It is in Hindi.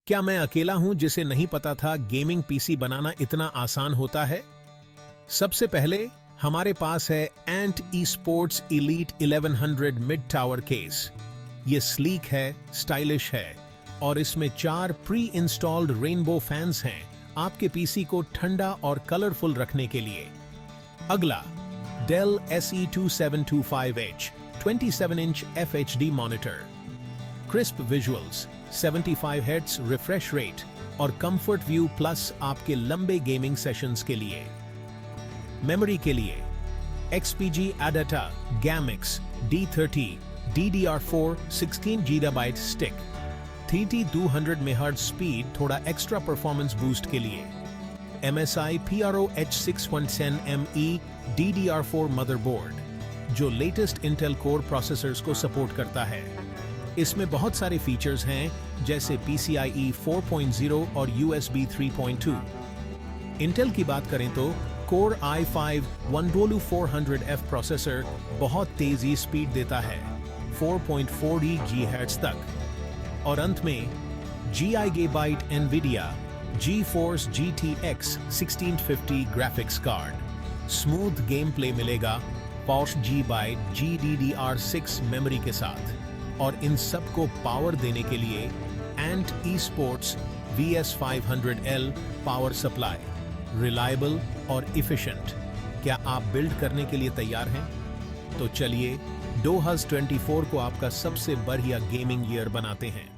क्या मैं अकेला हूं जिसे नहीं पता था गेमिंग पीसी बनाना इतना आसान होता है? सबसे पहले हमारे पास है Ant esports elite 1100 mid tower case. ये स्लीक है, स्टाइलिश है और इसमें 4 प्री इंस्टॉल्ड रेनबो फैंस हैं आपके पीसी को ठंडा और कलरफुल रखने के लिए। अगला Dell SE2725H 27 inch FHD monitor, crisp visuals, 75 hertz refresh rate और कंफर्ट व्यू प्लस आपके लंबे गेमिंग सेशंस के लिए। मेमोरी के लिए XPG Adata Gamix D30 DDR4 16 GB stick, 3200 MHz speed थोड़ा एक्स्ट्रा परफॉर्मेंस बूस्ट के लिए। MSI PRO H610ME DDR4 motherboard जो लेटेस्ट इंटेल कोर प्रोसेसर्स को सपोर्ट करता है। इसमें बहुत सारे फीचर्स हैं जैसे PCIe 4.0 और USB 3.2। इंटेल की बात करें तो core i5 Wonbolu 400F processor बहुत तेजी स्पीड देता है 4.4 GHz तक। और अंत में Gigabyte NVIDIA GeForce GTX 1650 graphics card, smooth game play मिलेगा Porsche G-Byte GDDR6 मेमोरी के साथ। और इन सब को पावर देने के लिए Ant esports VS500L power supply, reliable और इफिशिएंट। क्या आप बिल्ड करने के लिए तैयार हैं? तो चलिए 2024 को आपका सबसे बढ़िया गेमिंग ईयर बनाते हैं।